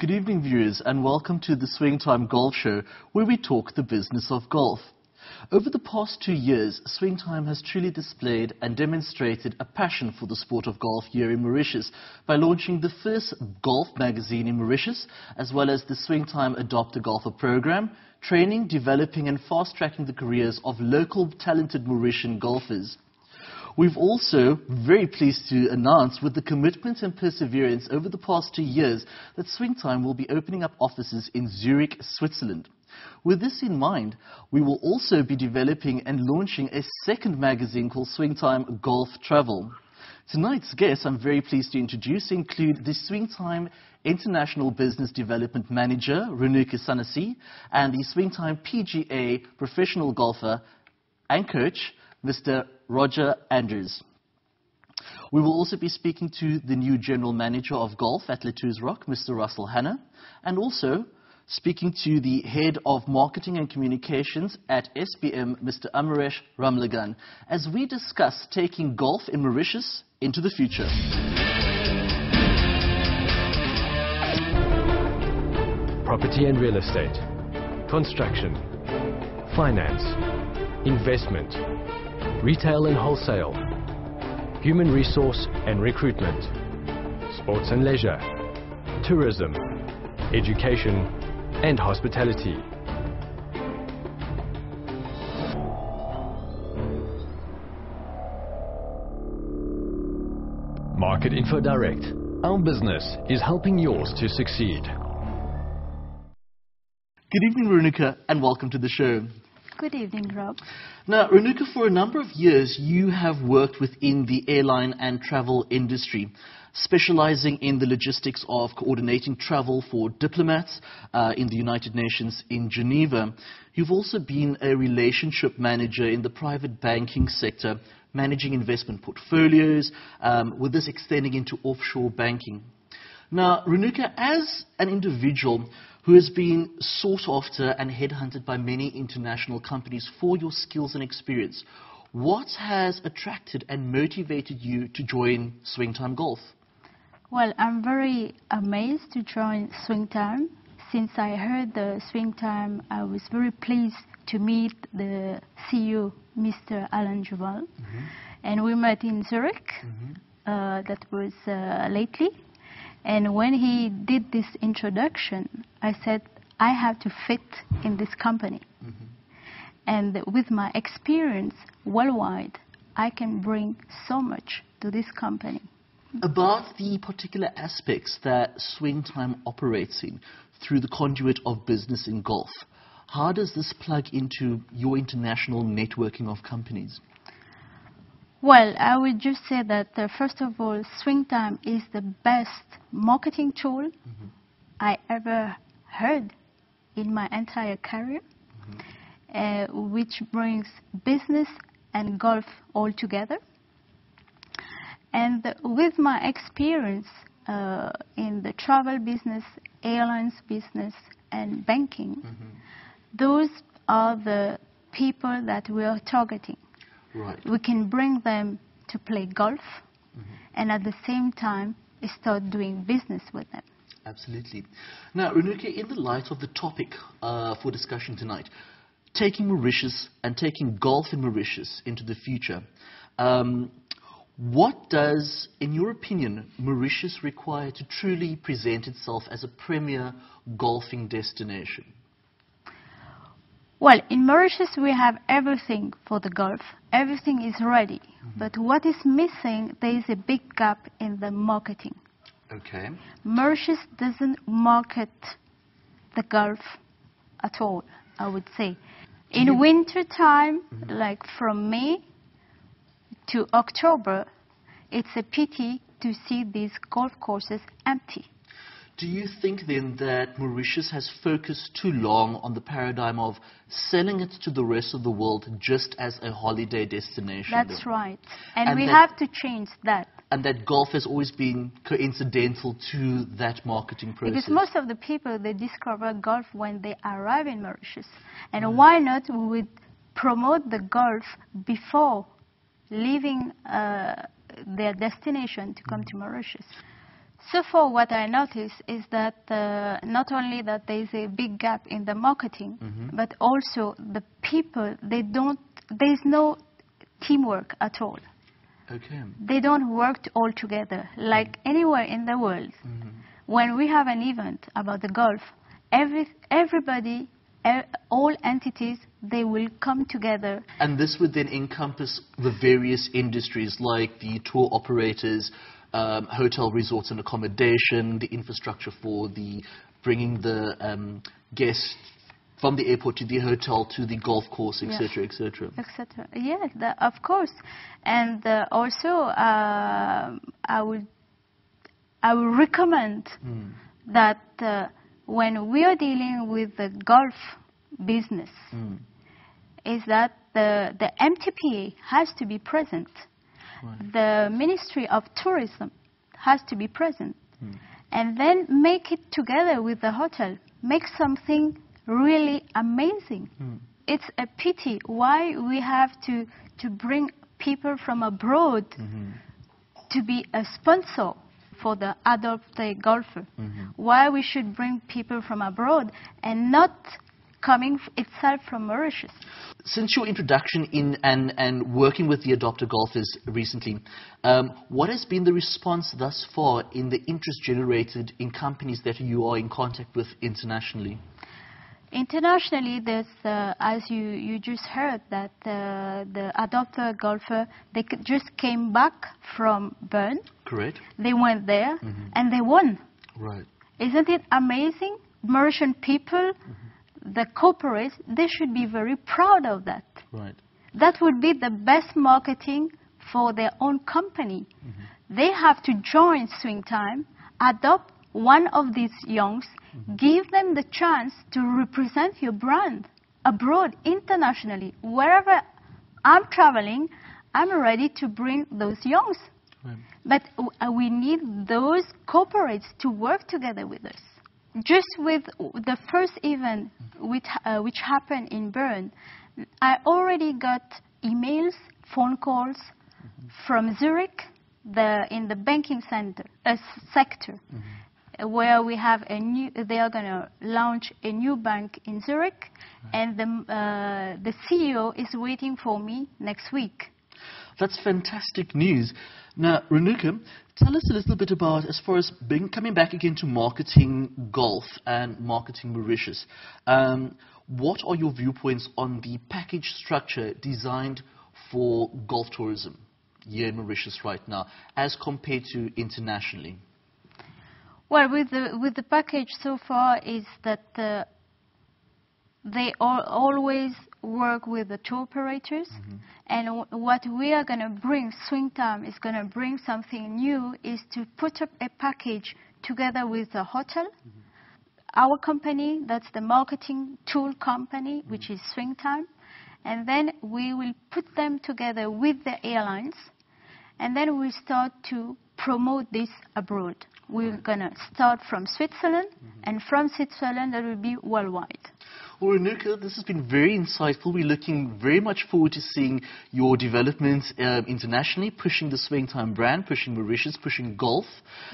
Good evening, viewers, and welcome to the Swingtime Golf Show, where we talk the business of golf. Over the past 2 years, Swingtime has truly displayed and demonstrated a passion for the sport of golf here in Mauritius by launching the first golf magazine in Mauritius, as well as the Swingtime Adopt a Golfer program, training, developing and fast-tracking the careers of local talented Mauritian golfers. We've also very pleased to announce, with the commitment and perseverance over the past 2 years, that Swingtime will be opening up offices in Zurich, Switzerland. With this in mind, we will also be developing and launching a second magazine called Swingtime Golf Travel. Tonight's guests, I'm very pleased to introduce, include the Swingtime International Business Development Manager, Renuka Sanasi, and the Swingtime PGA Professional Golfer and Coach, Mr. Roger Andrews. We will also be speaking to the new General Manager of Golf at Latouz Rock, Mr. Russell Hanna, and also speaking to the Head of Marketing and Communications at SBM, Mr. Amaresh Ramlagan, as we discuss taking golf in Mauritius into the future. Property and real estate, construction, finance, investment, retail and wholesale, human resource and recruitment, sports and leisure, tourism, education and hospitality. Market Info Direct. Our business is helping yours to succeed. Good evening, Renuka, and welcome to the show. Good evening, Rob. Now, Renuka, for a number of years, you have worked within the airline and travel industry, specializing in the logistics of coordinating travel for diplomats in the United Nations in Geneva. You've also been a relationship manager in the private banking sector, managing investment portfolios, with this extending into offshore banking. Now, Renuka, as an individual who has been sought after and headhunted by many international companies for your skills and experience, what has attracted and motivated you to join Swingtime Golf? Well, I'm very amazed to join Swingtime. Since I heard the Swingtime, I was very pleased to meet the CEO, Mr. Alain Jubal. And we met in Zurich. That was lately. And when he did this introduction, I said, I have to fit in this company. And with my experience worldwide, I can bring so much to this company. About the particular aspects that Swingtime operates in through the conduit of business in golf, how does this plug into your international networking of companies? Well, I would just say that, first of all, Swingtime is the best marketing tool I ever heard in my entire career, which brings business and golf all together. And with my experience in the travel business, airlines business, and banking, those are the people that we are targeting. Right. We can bring them to play golf and at the same time start doing business with them. Absolutely. Now, Renuka, in the light of the topic for discussion tonight, taking Mauritius and taking golf in Mauritius into the future, what does, in your opinion, Mauritius require to truly present itself as a premier golfing destination? Well, in Mauritius we have everything for the golf. Everything is ready. But what is missing, there is a big gap in the marketing. Okay. Mauritius doesn't market the golf at all, I would say. In winter time, like from May to October, it's a pity to see these golf courses empty. Do you think then that Mauritius has focused too long on the paradigm of selling it to the rest of the world just as a holiday destination? That's right. And we have to change that. And that golf has always been coincidental to that marketing process? Because most of the people, they discover golf when they arrive in Mauritius. And why not we would promote the golf before leaving their destination to come to Mauritius? So far, what I noticed is that not only that there is a big gap in the marketing, but also the people, there is no teamwork at all. Okay. They don't work all together like anywhere in the world. When we have an event about the golf, everybody, all entities, they will come together. And this would then encompass the various industries like the tour operators, hotel, resorts and accommodation, the infrastructure for bringing the guests from the airport to the hotel to the golf course, etc., etc. Etc. Yes, of course. And also, I would recommend that when we are dealing with the golf business, is that the MTPA has to be present. Right. The Ministry of Tourism has to be present. And then make it together with the hotel. Make something really amazing. It's a pity why we have to bring people from abroad to be a sponsor for the adopted golfer. Why we should bring people from abroad and not coming itself from Mauritius. Since your introduction in and working with the adopted golfers recently, what has been the response thus far in the interest generated in companies that you are in contact with internationally? Internationally, there's, as you just heard, that the adopted golfer, they just came back from Bern. Correct. They went there and they won. Right. Isn't it amazing? Mauritian people, the corporates, they should be very proud of that. Right. That would be the best marketing for their own company. They have to join Swingtime, adopt one of these youngs, give them the chance to represent your brand abroad, internationally. Wherever I'm traveling, I'm ready to bring those youngs. Right. But we need those corporates to work together with us. Just with the first event which happened in Bern, I already got emails, phone calls from Zurich, in the banking sector, where we have they are going to launch a new bank in Zurich, and the CEO is waiting for me next week. That's fantastic news. Now, Renuka, tell us a little bit about, as far as coming back again to marketing golf and marketing Mauritius, what are your viewpoints on the package structure designed for golf tourism here in Mauritius right now, as compared to internationally? Well, with the package so far is that they always work with the tour operators, and what we are going to bring, Swingtime is going to bring something new, is to put up a package together with the hotel. Our company, that's the marketing tool company, which is Swingtime, and then we will put them together with the airlines, and then we start to promote this abroad. We're going to start from Switzerland, and from Switzerland it will be worldwide. Well, Renuka, this has been very insightful. We're looking very much forward to seeing your developments internationally, pushing the Swingtime brand, pushing Mauritius, pushing golf.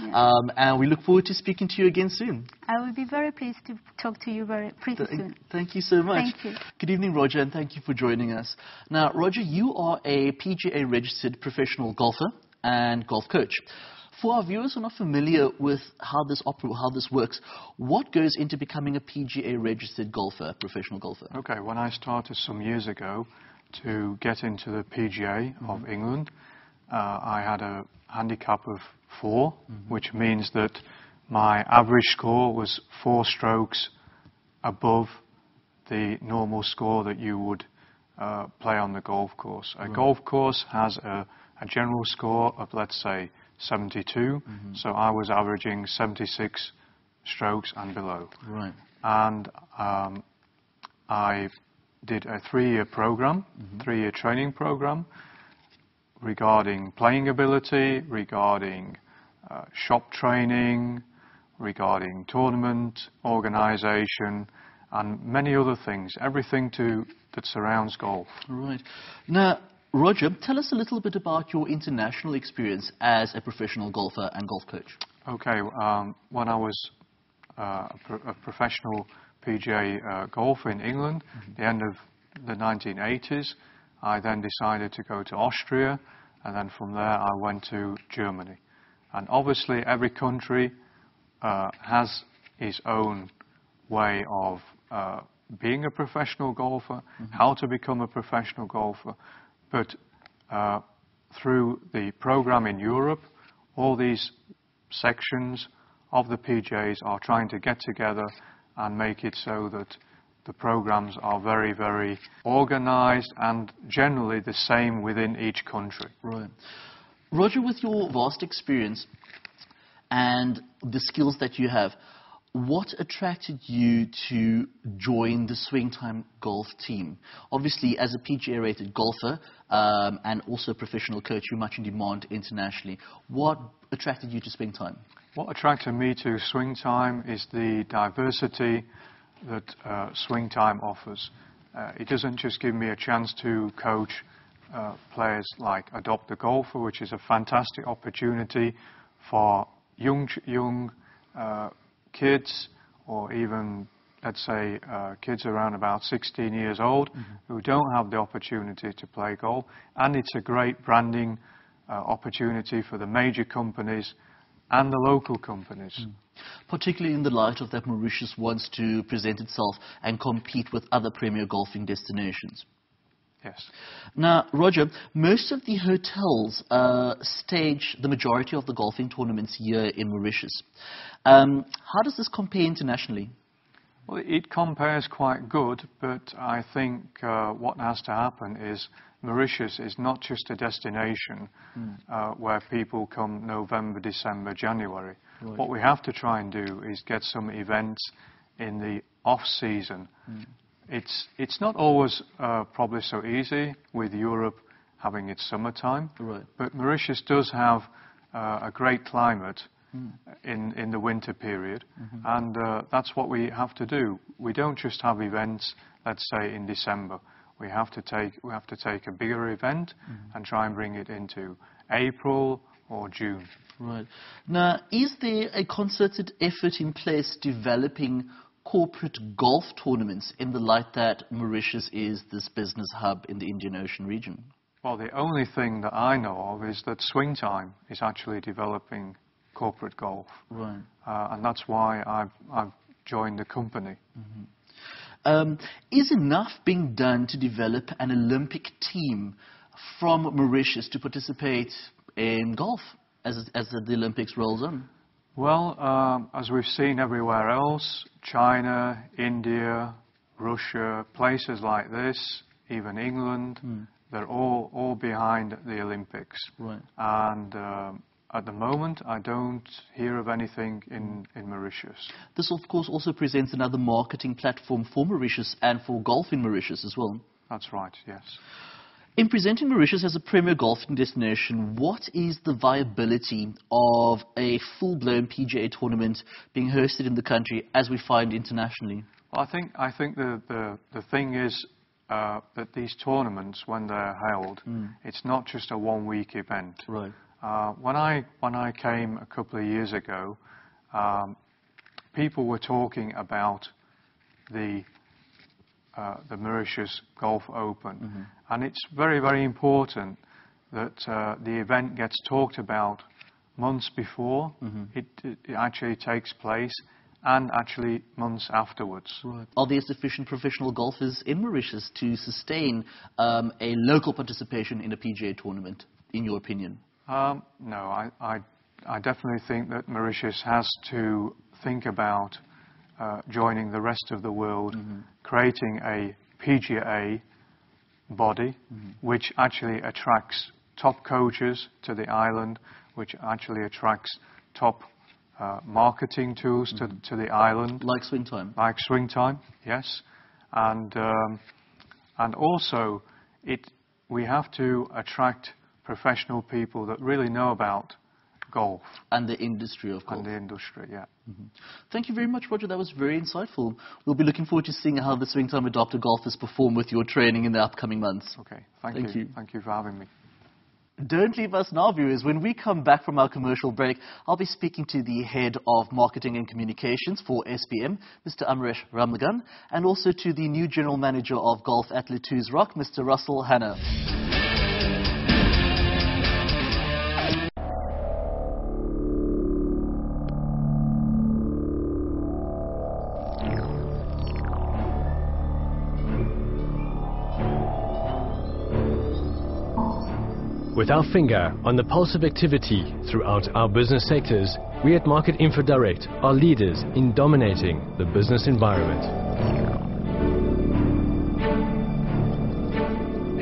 Yeah. And we look forward to speaking to you again soon. I will be very pleased to talk to you pretty soon. Thank you so much. Thank you. Good evening, Roger, and thank you for joining us. Now, Roger, you are a PGA-registered professional golfer and golf coach. For our viewers who are not familiar with how this works, what goes into becoming a PGA-registered golfer, professional golfer? Okay, when I started some years ago to get into the PGA of England, I had a handicap of 4, which means that my average score was 4 strokes above the normal score that you would play on the golf course. A golf course has a general score of, let's say, 72, so I was averaging 76 strokes and below. Right. And I did a 3-year program, 3-year training program, regarding playing ability, regarding shop training, regarding tournament organisation, and many other things, everything that surrounds golf. Right. Now, Roger, tell us a little bit about your international experience as a professional golfer and golf coach. Okay, when I was a professional PGA golfer in England, the end of the 1980s, I then decided to go to Austria, and then from there I went to Germany. And obviously every country has its own way of being a professional golfer, how to become a professional golfer. But through the program in Europe, all these sections of the PGAs are trying to get together and make it so that the programs are very, very organized and generally the same within each country. Right. Roger, with your vast experience and the skills that you have, what attracted you to join the Swingtime Golf team? Obviously, as a PGA-rated golfer and also a professional coach, you're much in demand internationally. What attracted you to Swingtime? What attracted me to Swingtime is the diversity that Swingtime offers. It doesn't just give me a chance to coach players like Adopt the Golfer, which is a fantastic opportunity for young kids, or even, let's say, kids around about 16 years old who don't have the opportunity to play golf. And it's a great branding opportunity for the major companies and the local companies. Particularly in the light of that Mauritius wants to present itself and compete with other premier golfing destinations. Yes. Now, Roger, most of the hotels stage the majority of the golfing tournaments here in Mauritius. How does this compare internationally? Well, it compares quite good, but I think what has to happen is Mauritius is not just a destination where people come November, December, January. Right. What we have to try and do is get some events in the off-season. It's not always probably so easy with Europe having its summertime, right. But Mauritius does have a great climate in the winter period, and that's what we have to do. We don't just have events, let's say, in December. We have to take a bigger event and try and bring it into April or June. Right. Now, is there a concerted effort in place developing corporate golf tournaments in the light that Mauritius is this business hub in the Indian Ocean region? Well, the only thing that I know of is that Swingtime is actually developing corporate golf. Right. And that's why I've joined the company. Is enough being done to develop an Olympic team from Mauritius to participate in golf as the Olympics rolls on? Well, as we've seen everywhere else, China, India, Russia, places like this, even England, they're all behind the Olympics. Right. And at the moment, I don't hear of anything in Mauritius. This, of course, also presents another marketing platform for Mauritius and for golf in Mauritius as well. That's right, yes. In presenting Mauritius as a premier golfing destination, what is the viability of a full-blown PGA tournament being hosted in the country as we find internationally? Well, I think the thing is that these tournaments, when they're held, it's not just a one-week event. Right. When I came a couple of years ago, people were talking about the Mauritius Golf Open, and it's very, very important that the event gets talked about months before it actually takes place, and actually months afterwards. Right. Are there sufficient professional golfers in Mauritius to sustain a local participation in a PGA tournament, in your opinion? No, I definitely think that Mauritius has to think about joining the rest of the world, creating a PGA body which actually attracts top coaches to the island, which actually attracts top marketing tools to the island. Like Swingtime. Like Swingtime, yes. And also, we have to attract professional people that really know about golf. And the industry of golf. And the industry, yeah. Thank you very much, Roger. That was very insightful. We'll be looking forward to seeing how the Swingtime adopter golfers perform with your training in the upcoming months. Okay, thank you. Thank you for having me. Don't leave us now, viewers. When we come back from our commercial break, I'll be speaking to the Head of Marketing and Communications for SBM, Mr. Amresh Ramnagan, and also to the new General Manager of Golf at Latouz Rock, Mr. Russell Hanna. With our finger on the pulse of activity throughout our business sectors, we at Market Info Direct are leaders in dominating the business environment.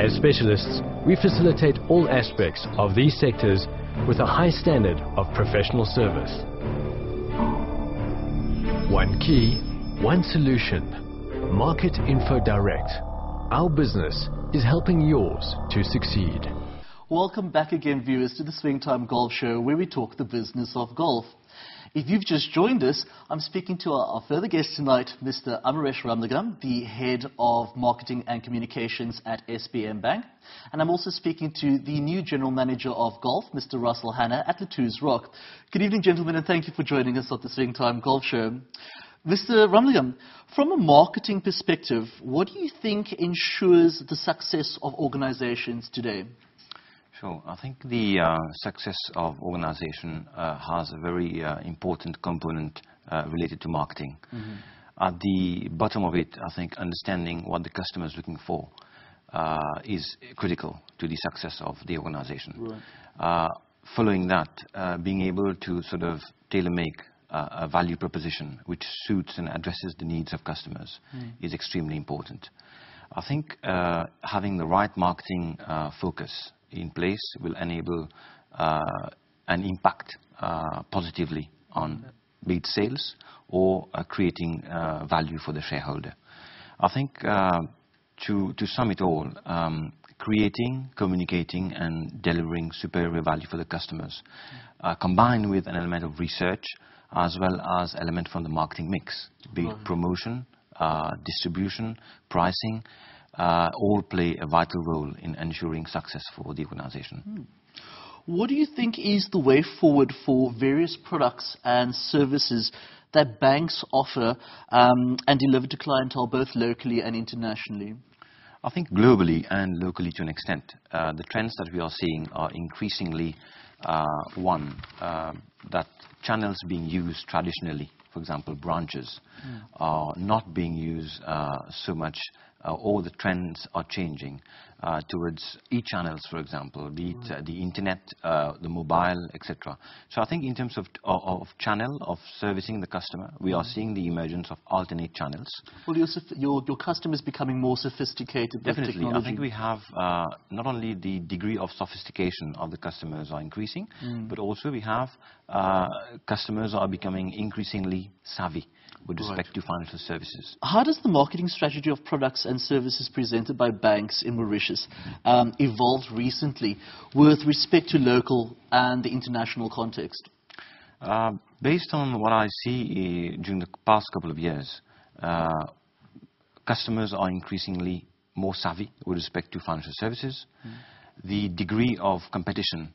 As specialists, we facilitate all aspects of these sectors with a high standard of professional service. One key, one solution. Market Info Direct. Our business is helping yours to succeed. Welcome back again, viewers, to the Swingtime Golf Show, where we talk the business of golf. If you've just joined us, I'm speaking to our further guest tonight, Mr. Amresh Ramnagan, the Head of Marketing and Communications at SBM Bank. And I'm also speaking to the new General Manager of Golf, Mr. Russell Hanna, at Latouz Rock. Good evening, gentlemen, and thank you for joining us at the Swingtime Golf Show. Mr. Ramnagan, from a marketing perspective, what do you think ensures the success of organizations today? Sure. I think the success of organization has a very important component related to marketing. Mm-hmm. At the bottom of it, I think understanding what the customer is looking for is critical to the success of the organization. Right. Following that, being able to sort of tailor-make a value proposition which suits and addresses the needs of customers is extremely important. I think having the right marketing focus in place will enable an impact positively on be it sales or creating value for the shareholder. I think to sum it all, creating, communicating and delivering superior value for the customers combined with an element of research as well as element from the marketing mix, be it promotion, distribution, pricing, all play a vital role in ensuring success for the organization. What do you think is the way forward for various products and services that banks offer and deliver to clientele both locally and internationally? I think globally and locally to an extent. The trends that we are seeing are increasingly that channels being used traditionally, for example branches, are not being used so much. All the trends are changing towards e-channels, for example, be it the internet, the mobile, etc. So I think in terms of channel, of servicing the customer, we are seeing the emergence of alternate channels. Well, your customers becoming more sophisticated. Definitely. With technology. I think we have not only the degree of sophistication of the customers are increasing, but also we have customers are becoming increasingly savvy with respect to financial services. How does the marketing strategy of products and services presented by banks in Mauritius evolved recently with respect to local and the international context? Based on what I see during the past couple of years, customers are increasingly more savvy with respect to financial services. The degree of competition,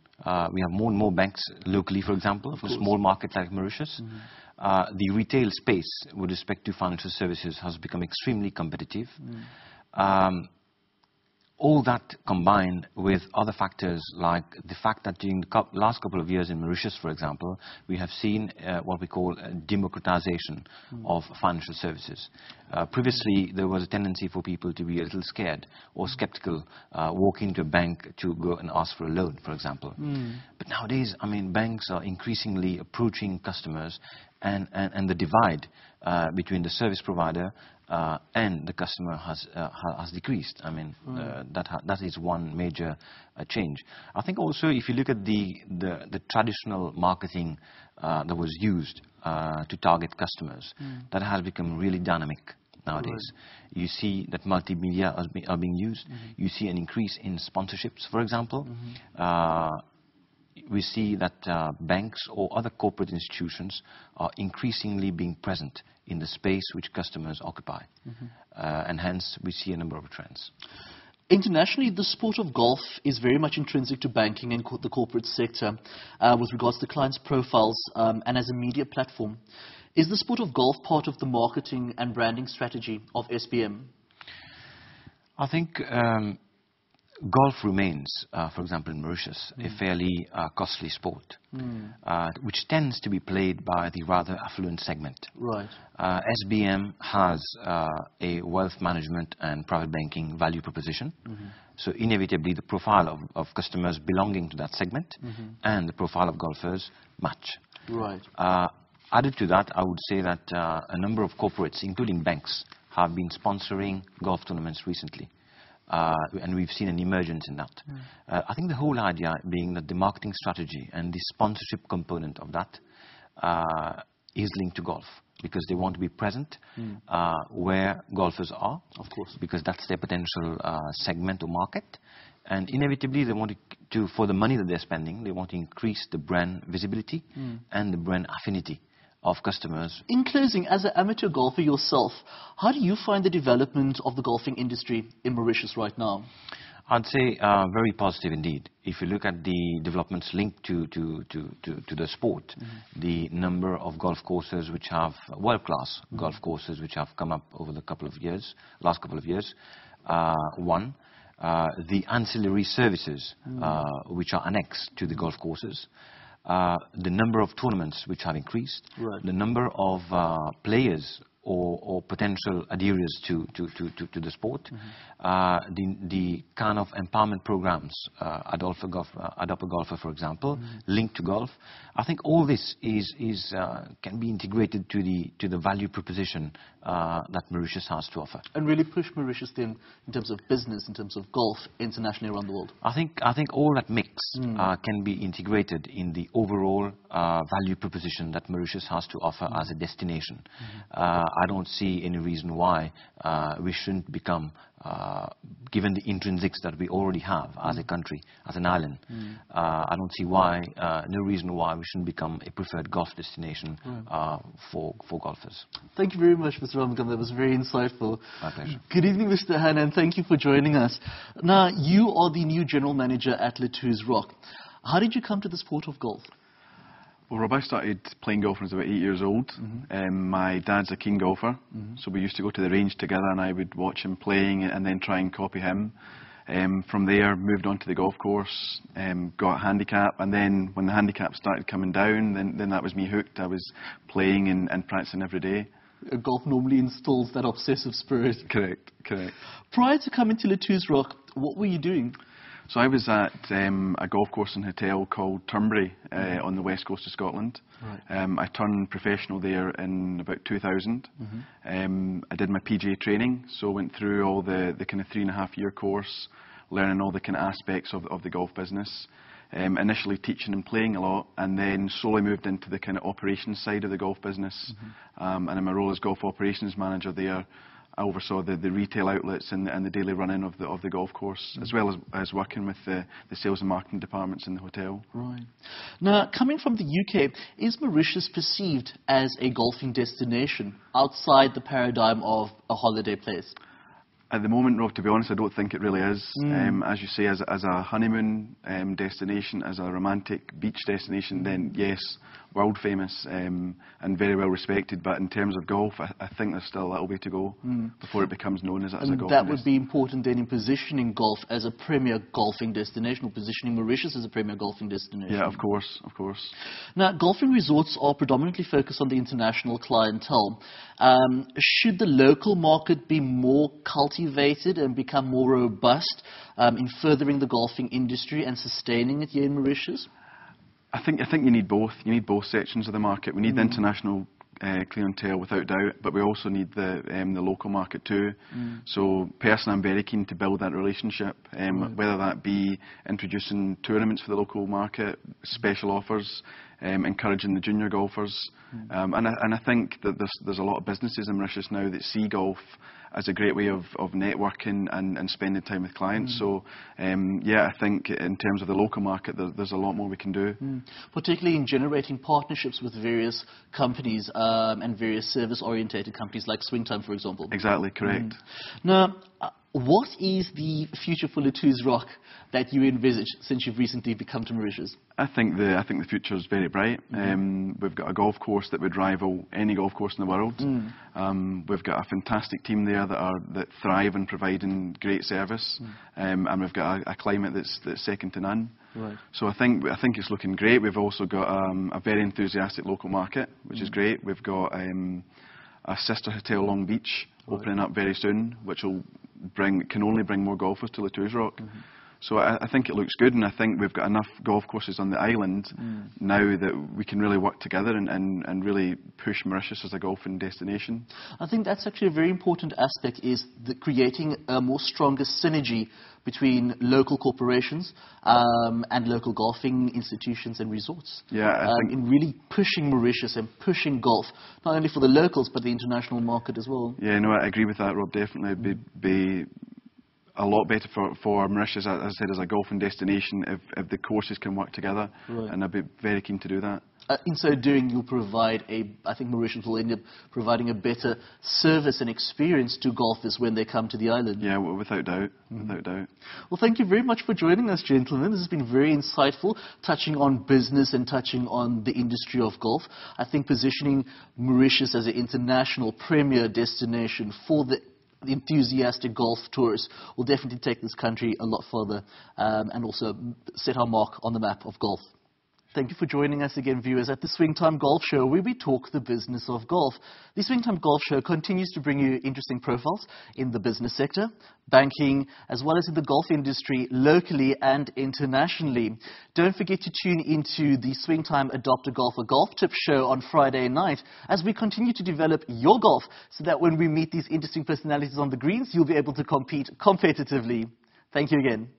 we have more and more banks locally, for example, for small markets like Mauritius. The retail space with respect to financial services has become extremely competitive. All that combined with other factors like the fact that during the last couple of years in Mauritius, for example, we have seen what we call a democratization of financial services. Previously, there was a tendency for people to be a little scared or skeptical, walk into a bank to go and ask for a loan, for example. But nowadays, I mean, banks are increasingly approaching customers and the divide between the service provider and the customer has decreased. I mean, that is one major change. I think also if you look at the traditional marketing that was used to target customers, that has become really dynamic nowadays. You see that multimedia are being used. You see an increase in sponsorships, for example. We see that banks or other corporate institutions are increasingly being present in the space which customers occupy. And hence, we see a number of trends. Internationally, the sport of golf is very much intrinsic to banking and the corporate sector with regards to clients' profiles and as a media platform. Is the sport of golf part of the marketing and branding strategy of SBM? I think golf remains, for example, in Mauritius, a fairly costly sport, which tends to be played by the rather affluent segment. Right. SBM has a wealth management and private banking value proposition. So inevitably, the profile of customers belonging to that segment and the profile of golfers match. Right. Added to that, I would say that a number of corporates, including banks, have been sponsoring golf tournaments recently. And we've seen an emergence in that. I think the whole idea being that the marketing strategy and the sponsorship component of that is linked to golf, because they want to be present where golfers are, of course, because that's their potential segment or market. And inevitably, they want to, for the money that they're spending, they want to increase the brand visibility and the brand affinity of customers. In closing, as an amateur golfer yourself, how do you find the development of the golfing industry in Mauritius right now? I'd say very positive indeed. If you look at the developments linked to the sport, the number of golf courses which have world-class golf courses which have come up over the last couple of years. One, the ancillary services which are annexed to the golf courses. The number of tournaments which have increased, the number of players or potential adherers to the sport, the kind of empowerment programs, Adopt a Golfer, for example, linked to golf. I think all this can be integrated to the value proposition that Mauritius has to offer. And really push Mauritius then in terms of business, in terms of golf, internationally around the world. I think all that mix can be integrated in the overall value proposition that Mauritius has to offer as a destination. I don't see any reason why we shouldn't become, given the intrinsics that we already have as a country, as an island, I don't see no reason why we shouldn't become a preferred golf destination for golfers. Thank you very much, Mr. Ramagam. That was very insightful. My pleasure. Good evening, Mr. Han, and thank you for joining us. Now, you are the new general manager at Latouz Rock. How did you come to the sport of golf? Well, Rob, I started playing golf when I was about 8 years old. My dad's a keen golfer, so we used to go to the range together and I would watch him playing and then try and copy him. From there, moved on to the golf course, got a handicap, and then when the handicap started coming down, then that was me hooked. I was playing and practicing every day. Golf normally instills that obsessive spirit. Correct. Prior to coming to Latouz Rock, what were you doing? So I was at a golf course and hotel called Turnberry on the west coast of Scotland. Right. I turned professional there in about 2000. I did my PGA training, so went through all the kind of 3.5-year course, learning all the kind of aspects of the golf business. Initially teaching and playing a lot, and then slowly moved into the kind of operations side of the golf business. And in my role as golf operations manager there, I oversaw the retail outlets and the daily running of the golf course, as well as working with the sales and marketing departments in the hotel. Right. Now, coming from the UK, is Mauritius perceived as a golfing destination outside the paradigm of a holiday place? At the moment, Rob, to be honest, I don't think it really is. As you say, as a honeymoon destination, as a romantic beach destination, then yes, world famous and very well respected. But in terms of golf, I think there's still a little way to go before it becomes known as a golfing destination. That would be important then in positioning golf as a premier golfing destination, or positioning Mauritius as a premier golfing destination. Yeah, of course. Now, golfing resorts are predominantly focused on the international clientele. Should the local market be more cultivated and become more robust in furthering the golfing industry and sustaining it here in Mauritius? I think you need both. You need both sections of the market. We need the international clientele without doubt, but we also need the local market too. So personally, I'm very keen to build that relationship, whether that be introducing tournaments for the local market, special offers, encouraging the junior golfers, and I think that there's a lot of businesses in Mauritius now that see golf as a great way of networking and spending time with clients. So yeah, I think in terms of the local market, there's a lot more we can do. Particularly in generating partnerships with various companies and various service-orientated companies like Swingtime, for example. Exactly, correct. Now, What is the future for Latouz Rock that you envisage since you've recently come to Mauritius? I think the future is very bright. We've got a golf course that would rival any golf course in the world. We've got a fantastic team there that thrive in providing great service, and we've got a climate that's second to none. Right. So I think it's looking great. We've also got a very enthusiastic local market, which is great. We've got a sister hotel Long Beach opening up very soon, which can only bring more golfers to Latouz Rock. So I think it looks good, and I think we've got enough golf courses on the island now that we can really work together and really push Mauritius as a golfing destination. I think that's actually a very important aspect, is creating a more stronger synergy between local corporations and local golfing institutions and resorts. Yeah, I think in really pushing Mauritius and pushing golf, not only for the locals but the international market as well. Yeah, no, I agree with that, Rob. Definitely be a lot better for Mauritius, as I said, as a golfing destination if the courses can work together, and I'd be very keen to do that. In so doing, you'll provide I think Mauritius will end up providing a better service and experience to golfers when they come to the island. Yeah, well, without doubt, without doubt. Well, thank you very much for joining us, gentlemen. This has been very insightful, touching on business and touching on the industry of golf. I think positioning Mauritius as an international premier destination for the enthusiastic golf tourists will definitely take this country a lot further, and also set our mark on the map of golf. Thank you for joining us again, viewers, at the Swingtime Golf Show, where we talk the business of golf. The Swingtime Golf Show continues to bring you interesting profiles in the business sector, banking, as well as in the golf industry, locally and internationally. Don't forget to tune into the Swingtime Adopt a Golfer Golf Tip Show on Friday night, as we continue to develop your golf, so that when we meet these interesting personalities on the greens, you'll be able to compete competitively. Thank you again.